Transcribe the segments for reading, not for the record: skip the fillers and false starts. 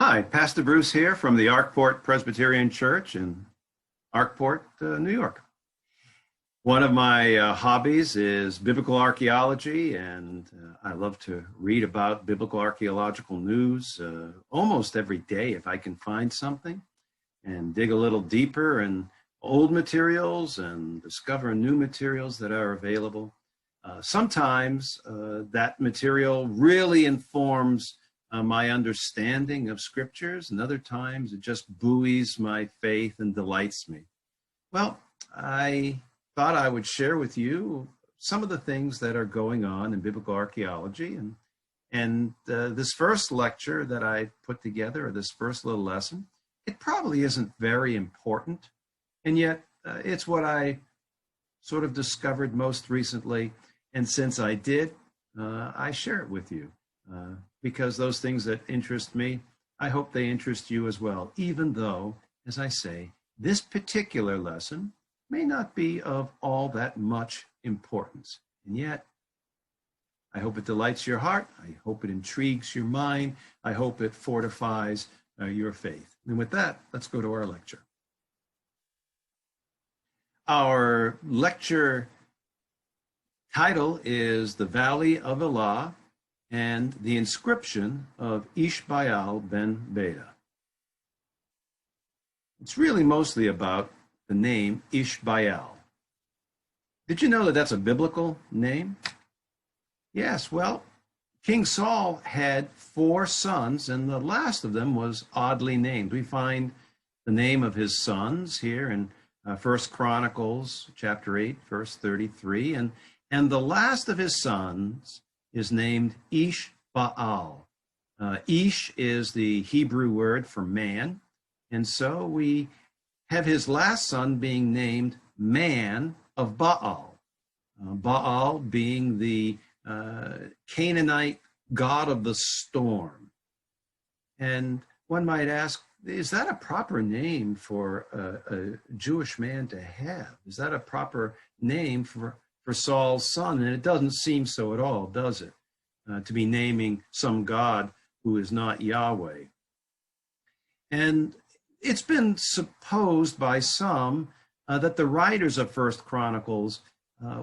Hi, Pastor Bruce here from the Arkport Presbyterian Church in Arkport, New York. One of my hobbies is biblical archaeology, and I love to read about biblical archaeological news almost every day if I can find something, and dig a little deeper in old materials and discover new materials that are available. Sometimes that material really informs my understanding of scriptures, and other times it just buoys my faith and delights me. Well, I thought I would share with you some of the things that are going on in biblical archaeology. And this first lecture that I put together, or this first little lesson, it probably isn't very important, and yet it's what I sort of discovered most recently. And since I did, I share it with you. Because those things that interest me, I hope they interest you as well, even though, as I say, this particular lesson may not be of all that much importance. And yet, I hope it delights your heart. I hope it intrigues your mind. I hope it fortifies your faith. And with that, let's go to our lecture. Our lecture title is The Valley of Elah and the Inscription of EshBaal ben Beda. It's really mostly about the name EshBaal. Did you know that that's a biblical name? Yes, well, King Saul had 4 sons, and the last of them was oddly named. We find the name of his sons here in 1 Chronicles chapter 8, verse 33, and the last of his sons is named EshBaal. Ish is the Hebrew word for man, and so we have his last son being named Man of Baal. Baal being the Canaanite god of the storm. And one might ask, is that a proper name for a Jewish man to have? Is that a proper name for Saul's son? And it doesn't seem so at all, does it? To be naming some God who is not Yahweh. And it's been supposed by some that the writers of First Chronicles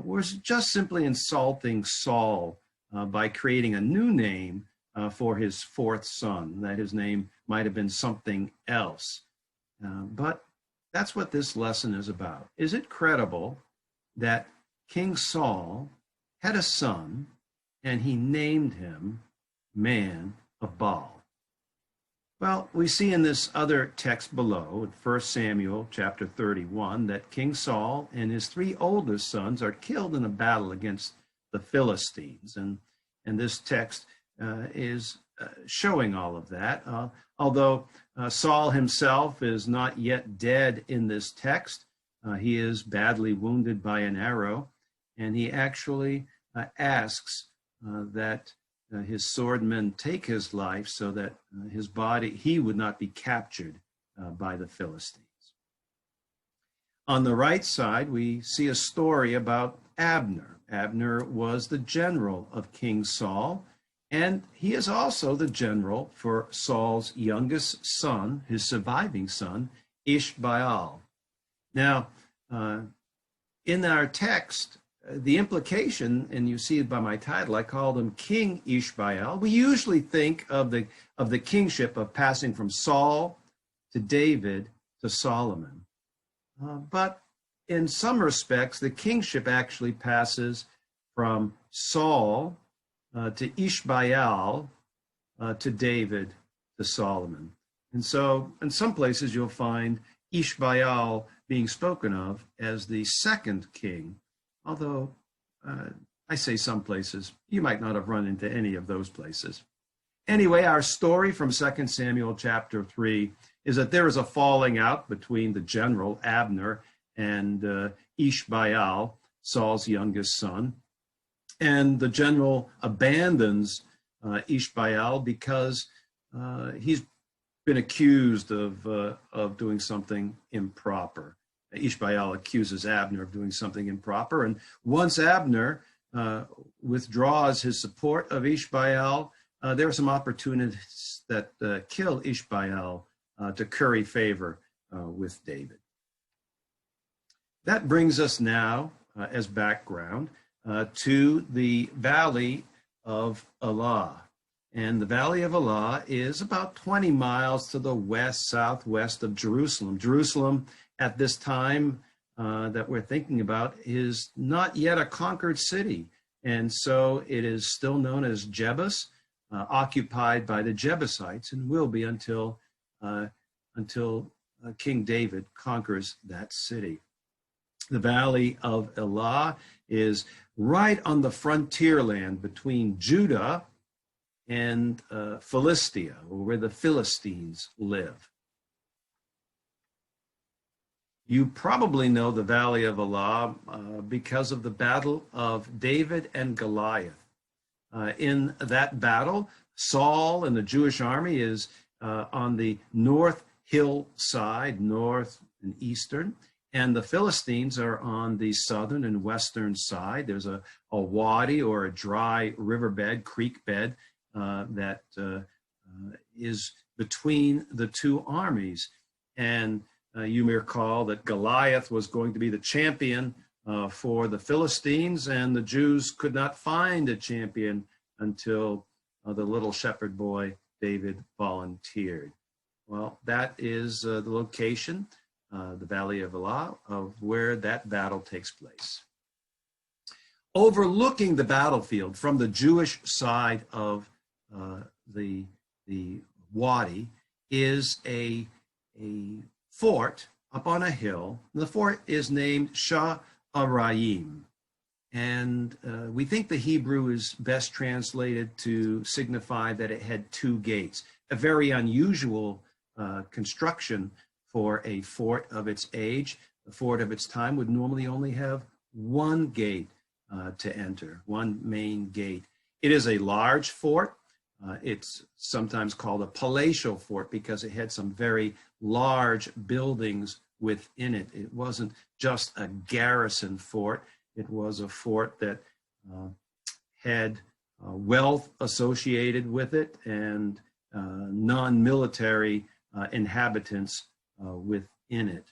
were just simply insulting Saul by creating a new name for his 4th son, that his name might have been something else. But that's what this lesson is about. Is it credible that King Saul had a son and he named him Man of Baal? Well, we see in this other text below, in 1 Samuel chapter 31, that King Saul and his 3 oldest sons are killed in a battle against the Philistines. And this text is showing all of that. Although Saul himself is not yet dead in this text, he is badly wounded by an arrow. And he actually asks that his swordmen take his life so that his body, he would not be captured by the Philistines. On the right side, we see a story about Abner. Abner was the general of King Saul, and he is also the general for Saul's youngest son, his surviving son, EshBaal. Now, in our text, the implication, and you see it by my title, I called him King EshBaal. We usually think of the kingship of passing from Saul to David to Solomon. But in some respects, the kingship actually passes from Saul to EshBaal to David to Solomon. And so in some places you'll find EshBaal being spoken of as the 2nd king. Although I say some places, you might not have run into any of those places. Anyway, our story from 2 Samuel chapter 3 is that there is a falling out between the general, Abner, and EshBaal, Saul's youngest son. And the general abandons EshBaal because he's been accused of doing something improper. EshBaal accuses Abner of doing something improper, and once Abner withdraws his support of EshBaal, there are some opportunities that kill EshBaal to curry favor with David. That brings us now, as background, to the Valley of Elah. And the Valley of Elah is about 20 miles to the southwest of Jerusalem. Jerusalem at this time that we're thinking about is not yet a conquered city. And so it is still known as Jebus, occupied by the Jebusites, and will be until King David conquers that city. The Valley of Elah is right on the frontier land between Judah and Philistia, where the Philistines live. You probably know the Valley of Elah because of the battle of David and Goliath. In that battle, Saul and the Jewish army is on the north hillside, north and eastern, and the Philistines are on the southern and western side. There's a wadi, or a dry riverbed, creek bed, that is between the two armies. And you may recall that Goliath was going to be the champion for the Philistines, and the Jews could not find a champion until the little shepherd boy David volunteered. Well, that is the location, the Valley of Elah, of where that battle takes place. Overlooking the battlefield from the Jewish side of the wadi is a fort up on a hill. The fort is named Sha'arayim, and we think the Hebrew is best translated to signify that it had two gates, a very unusual construction for a fort of its age. The fort of its time would normally only have one gate to enter, one main gate. It is a large fort. It's sometimes called a palatial fort because it had some very large buildings within it. It wasn't just a garrison fort. It was a fort that had wealth associated with it and non-military inhabitants within it.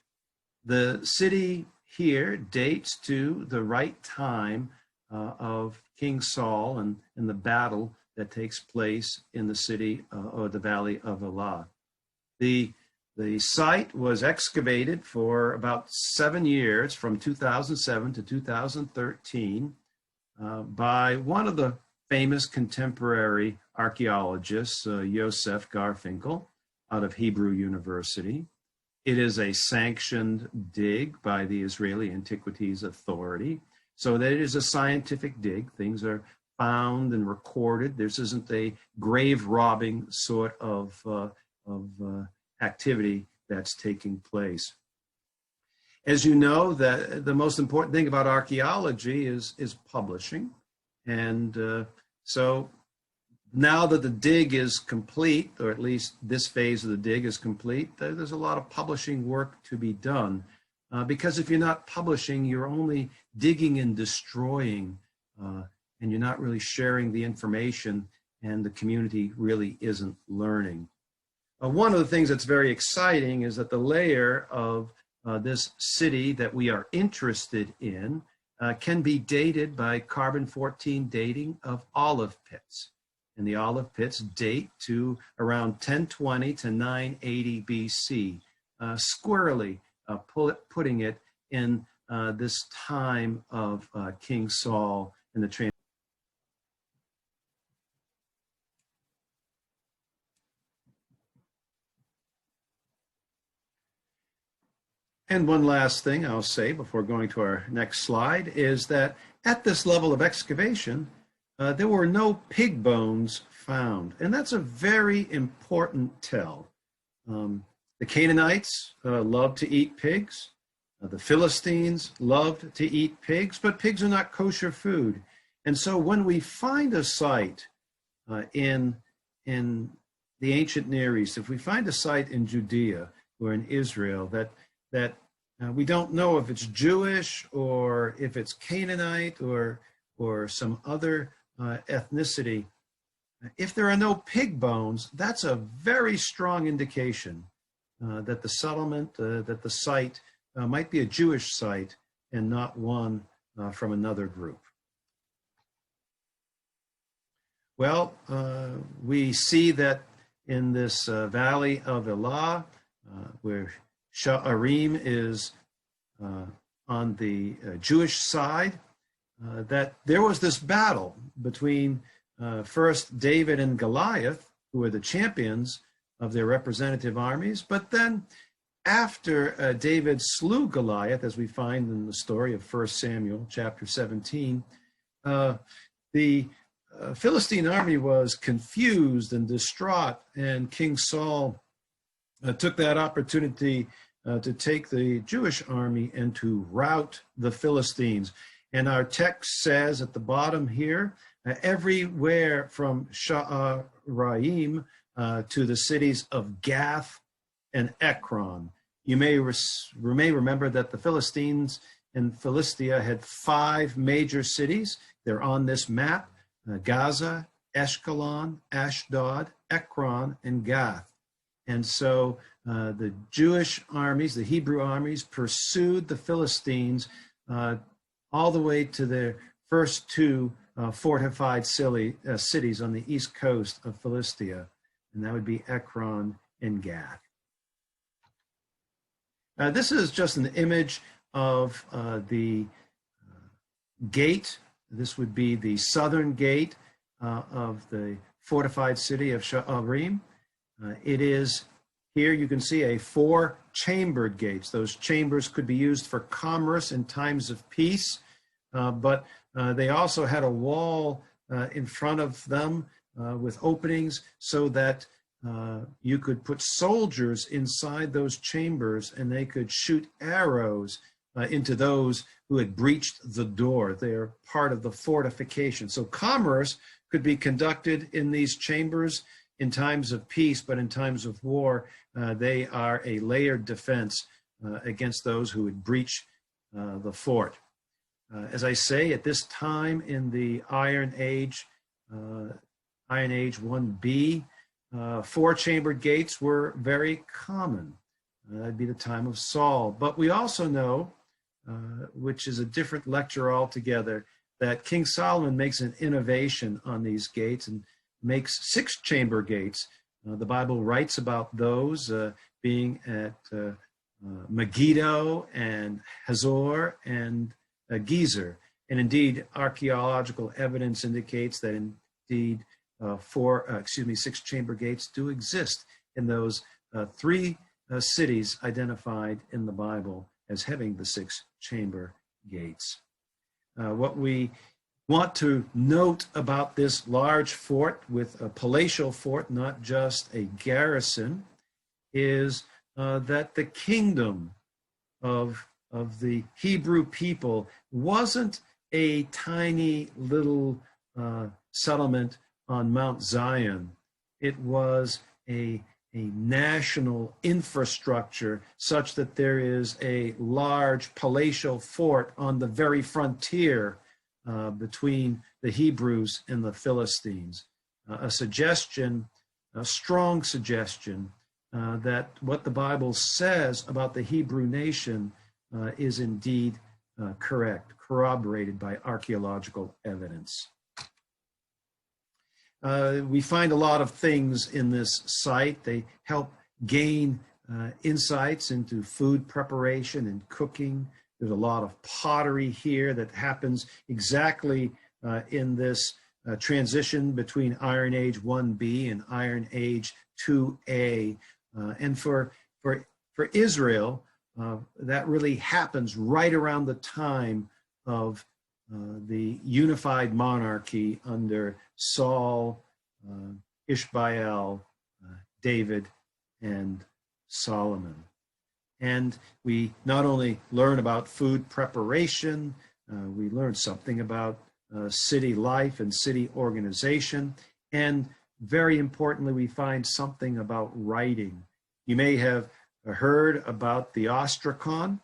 The city here dates to the right time of King Saul and the battle that takes place in the city or the Valley of Elah. The site was excavated for about 7 years, from 2007 to 2013, by one of the famous contemporary archaeologists, Yosef Garfinkel, out of Hebrew University. It is a sanctioned dig by the Israeli Antiquities Authority, so that it is a scientific dig. Things are found and recorded. This isn't a grave robbing sort of activity that's taking place. As you know, the most important thing about archaeology is publishing. And so now that the dig is complete, or at least this phase of the dig is complete, there's a lot of publishing work to be done. Because if you're not publishing, you're only digging and destroying, and you're not really sharing the information, and the community really isn't learning. One of the things that's very exciting is that the layer of this city that we are interested in can be dated by carbon-14 dating of olive pits. And the olive pits date to around 1020 to 980 BC, squarely putting it in this time of King Saul and the And one last thing I'll say before going to our next slide is that at this level of excavation, there were no pig bones found. And that's a very important tell. The Canaanites loved to eat pigs. The Philistines loved to eat pigs, but pigs are not kosher food. And so when we find a site in the ancient Near East, if we find a site in Judea or in Israel that we don't know if it's Jewish or if it's Canaanite or some other ethnicity, If there are no pig bones, that's a very strong indication that the settlement, that the site might be a Jewish site and not one from another group. Well, we see that in this valley of Elah, where Sha'arim is on the Jewish side, that there was this battle between first David and Goliath, who were the champions of their representative armies, but then after David slew Goliath, as we find in the story of 1 Samuel chapter 17, the Philistine army was confused and distraught, and King Saul took that opportunity to take the Jewish army and to rout the Philistines. And our text says at the bottom here, everywhere from Sha'araim to the cities of Gath and Ekron. You may remember that the Philistines in Philistia had 5 major cities. They're on this map: Gaza, Ashkelon, Ashdod, Ekron, and Gath. And so the Jewish armies, the Hebrew armies, pursued the Philistines all the way to their first 2 fortified cities on the east coast of Philistia, and that would be Ekron and Gath. This is just an image of the gate. This would be the southern gate of the fortified city of Sha'arim. It is, here you can see, a 4-chambered gates. Those chambers could be used for commerce in times of peace, but they also had a wall in front of them with openings so that you could put soldiers inside those chambers and they could shoot arrows into those who had breached the door. They're part of the fortification. So commerce could be conducted in these chambers in times of peace, but in times of war, they are a layered defense against those who would breach the fort. As I say, at this time in the Iron Age 1B, 4-chambered gates were very common. That'd be the time of Saul. But we also know, which is a different lecture altogether, that King Solomon makes an innovation on these gates and makes 6-chamber gates. The Bible writes about those being at Megiddo and Hazor and Gezer. And indeed, archaeological evidence indicates that indeed 6-chamber gates do exist in those 3 cities identified in the Bible as having the 6-chamber gates. What we want to note about this large fort, with a palatial fort, not just a garrison, is that the kingdom of the Hebrew people wasn't a tiny little settlement on Mount Zion. It was a national infrastructure such that there is a large palatial fort on the very frontier between the Hebrews and the Philistines. A strong suggestion that what the Bible says about the Hebrew nation is indeed correct, corroborated by archaeological evidence. We find a lot of things in this site. They help gain insights into food preparation and cooking. There's a lot of pottery here that happens exactly in this transition between Iron Age 1B and Iron Age 2A. And for Israel, that really happens right around the time of the unified monarchy under Saul, EshBaal, David, and Solomon. And we not only learn about food preparation, we learn something about city life and city organization, and very importantly, we find something about writing. You may have heard about the ostracon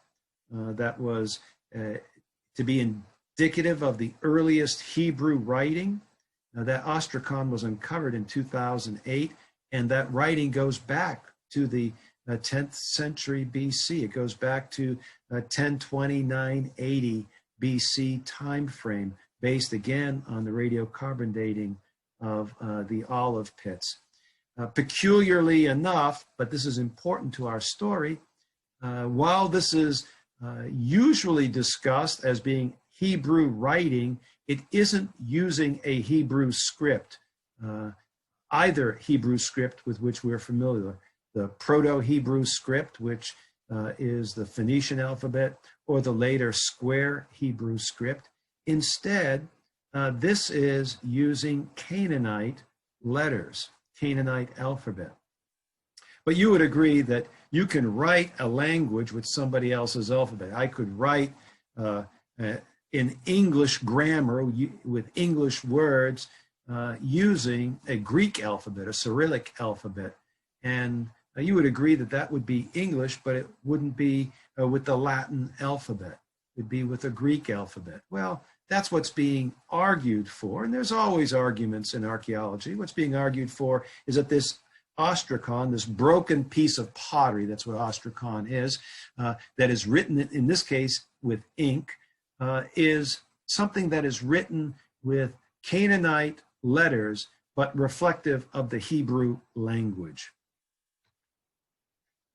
that was to be indicative of the earliest Hebrew writing. That ostracon was uncovered in 2008, and that writing goes back to the 10th century BC. It goes back to 1029-80 BC time frame, based again on the radiocarbon dating of the olive pits. Peculiarly enough, but this is important to our story, while this is usually discussed as being Hebrew writing, it isn't using a Hebrew script, either Hebrew script with which we're familiar, the Proto-Hebrew script, which is the Phoenician alphabet, or the later Square Hebrew script. Instead, this is using Canaanite letters, Canaanite alphabet. But you would agree that you can write a language with somebody else's alphabet. I could write in English grammar with English words using a Greek alphabet, a Cyrillic alphabet. And you would agree that that would be English, but it wouldn't be with the Latin alphabet. It'd be with a Greek alphabet. Well, that's what's being argued for. And there's always arguments in archaeology. What's being argued for is that this ostracon, this broken piece of pottery, that's what ostracon is, that is written, in this case, with ink, is something that is written with Canaanite letters, but reflective of the Hebrew language.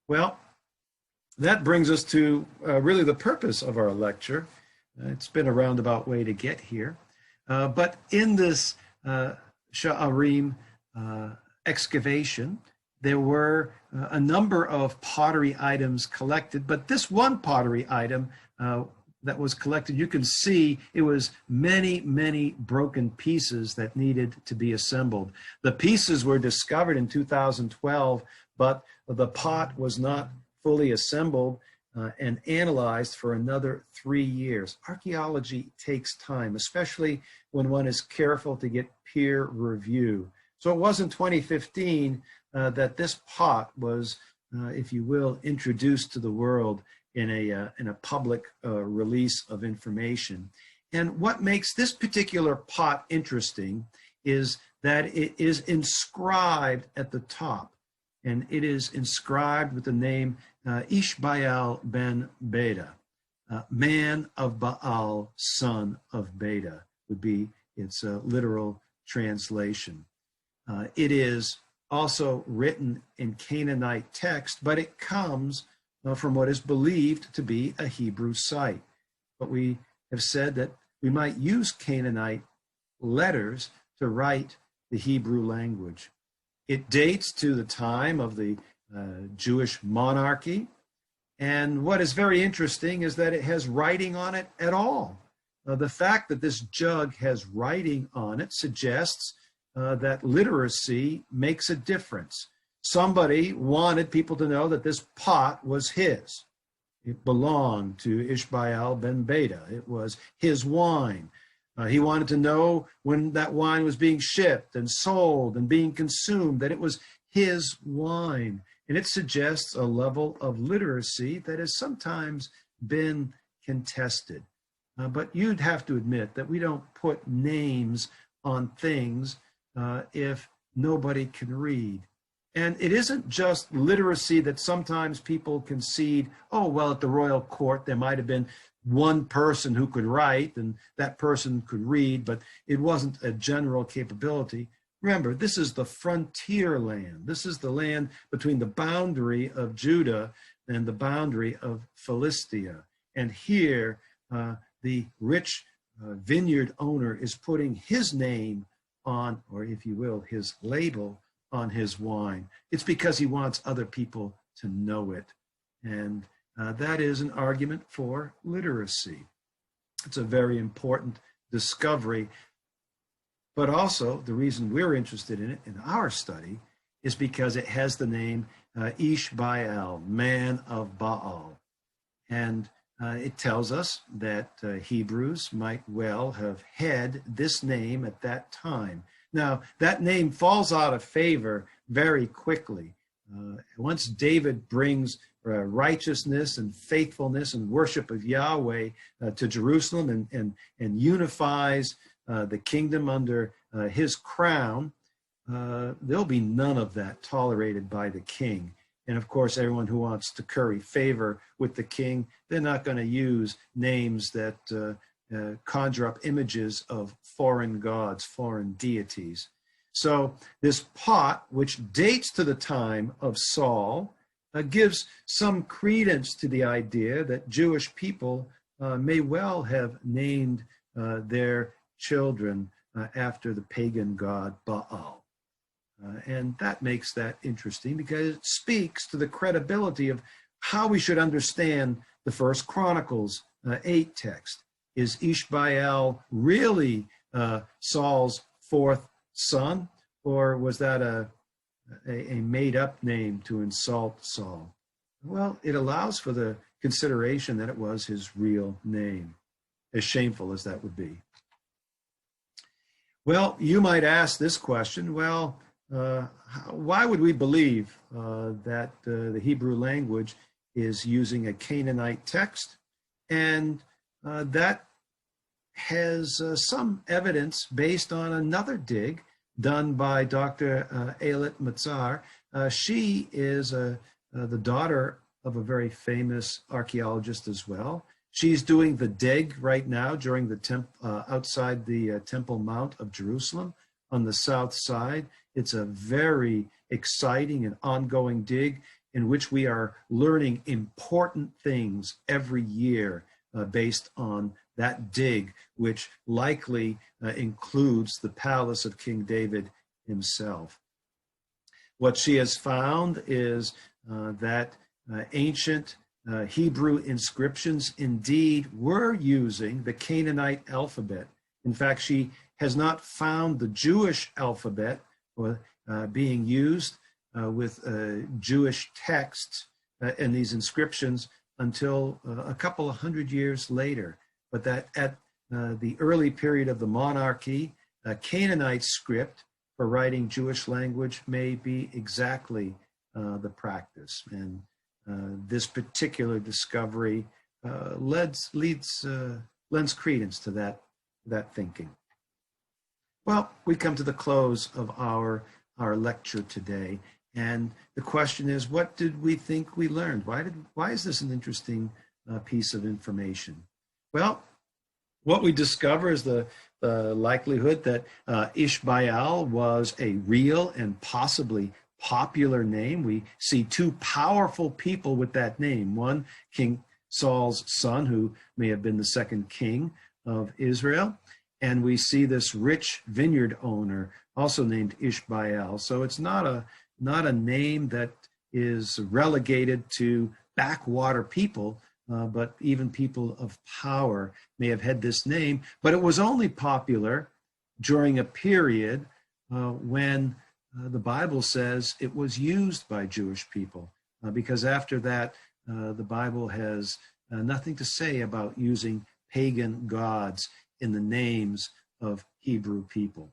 Well, that brings us to really the purpose of our lecture. It's been a roundabout way to get here. But in this Sha'arim excavation, there were a number of pottery items collected, but this one pottery item that was collected, you can see it was many, many broken pieces that needed to be assembled. The pieces were discovered in 2012, but the pot was not fully assembled and analyzed for another 3 years. Archaeology takes time, especially when one is careful to get peer review. So it was in 2015 that this pot was, if you will, introduced to the world in a public release of information. And what makes this particular pot interesting is that it is inscribed at the top, and it is inscribed with the name EshBaal ben Beda, man of Baal, son of Beda, would be its literal translation. It is also written in Canaanite text, but it comes from what is believed to be a Hebrew site. But we have said that we might use Canaanite letters to write the Hebrew language. It dates to the time of the Jewish monarchy. And what is very interesting is that it has writing on it at all. The fact that this jug has writing on it suggests that literacy makes a difference. Somebody wanted people to know that this pot was his. It belonged to EshBaal ben Beda. It was his wine. He wanted to know when that wine was being shipped and sold and being consumed, that it was his wine. And it suggests a level of literacy that has sometimes been contested. But you'd have to admit that we don't put names on things if nobody can read. And it isn't just literacy that sometimes people concede, oh, well, at the royal court, there might have been one person who could write and that person could read, but it wasn't a general capability. Remember, this is the frontier land. This is the land between the boundary of Judah and the boundary of Philistia. And here, the rich vineyard owner is putting his name on, or if you will, his label on his wine. It's because he wants other people to know it. And that is an argument for literacy. It's a very important discovery. But also, the reason we're interested in it in our study is because it has the name EshBaal, man of Baal. And it tells us that Hebrews might well have had this name at that time. Now, that name falls out of favor very quickly. Once David brings righteousness and faithfulness and worship of Yahweh to Jerusalem and unifies the kingdom under his crown, there'll be none of that tolerated by the king. And of course, everyone who wants to curry favor with the king, they're not going to use names that conjure up images of foreign gods, foreign deities. So this pot, which dates to the time of Saul, gives some credence to the idea that Jewish people may well have named their children after the pagan god Baal. And that makes that interesting because it speaks to the credibility of how we should understand the First Chronicles 8 text. Is EshBaal really Saul's fourth son, or was that a made-up name to insult Saul? Well, it allows for the consideration that it was his real name, as shameful as that would be. Well, you might ask this question, well, why would we believe that the Hebrew language is using a Canaanite text? And that has some evidence based on another dig done by Dr. Eilit Matzar. She is the daughter of a very famous archaeologist as well. She's doing the dig right now during the outside the Temple Mount of Jerusalem on the south side. It's a very exciting and ongoing dig in which we are learning important things every year based on that dig, which likely includes the palace of King David himself. What she has found is that ancient Hebrew inscriptions indeed were using the Canaanite alphabet. In fact, she has not found the Jewish alphabet being used with Jewish texts in these inscriptions until a couple of hundred years later. But that at the early period of the monarchy, Canaanite script for writing Jewish language may be exactly the practice. And this particular discovery lends credence to that thinking. Well, we come to the close of our lecture today, and the question is, what did we think we learned? Why is this an interesting piece of information? Well, what we discover is the likelihood that EshBaal was a real and possibly popular name. We see two powerful people with that name. One, King Saul's son, who may have been the second king of Israel. And we see this rich vineyard owner also named EshBaal. So it's not a name that is relegated to backwater people, but even people of power may have had this name. But it was only popular during a period when the Bible says it was used by Jewish people, because after that, the Bible has nothing to say about using pagan gods in the names of Hebrew people.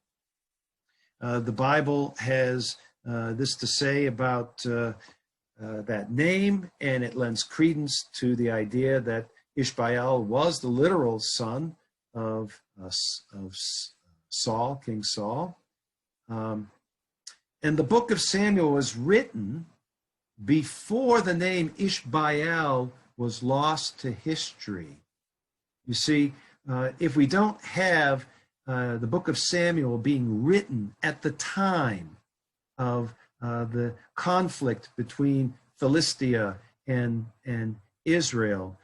The Bible has this to say about that name, and it lends credence to the idea that EshBaal was the literal son of Saul, King Saul. And the book of Samuel was written before the name EshBaal was lost to history. You see, if we don't have the book of Samuel being written at the time of the conflict between Philistia and Israel,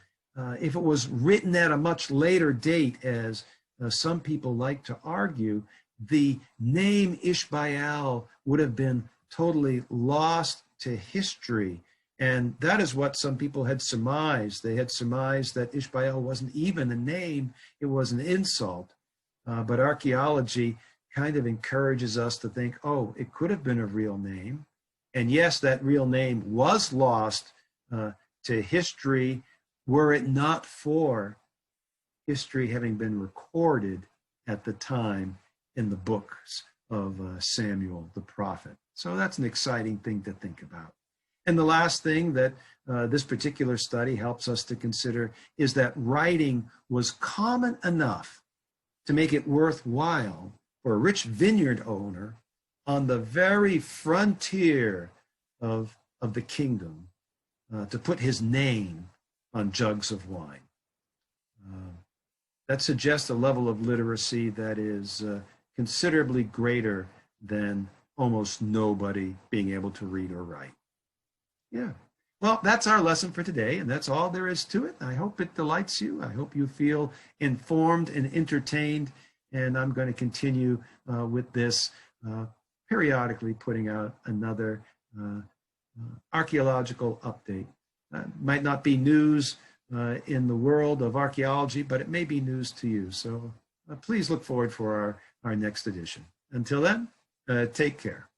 if it was written at a much later date, as some people like to argue, the name EshBaal would have been totally lost to history. And that is what some people had surmised. They had surmised that EshBaal wasn't even a name, it was an insult. But archaeology kind of encourages us to think, oh, it could have been a real name. And yes, that real name was lost to history were it not for history having been recorded at the time in the books of Samuel the prophet. So that's an exciting thing to think about. And the last thing that this particular study helps us to consider is that writing was common enough to make it worthwhile for a rich vineyard owner on the very frontier of the kingdom to put his name on jugs of wine. That suggests a level of literacy that is considerably greater than almost nobody being able to read or write. Yeah. Well, that's our lesson for today, and that's all there is to it. I hope it delights you. I hope you feel informed and entertained, and I'm going to continue with this, periodically putting out another archaeological update. Might not be news in the world of archaeology, but it may be news to you. So please look forward for our next edition. Until then, take care.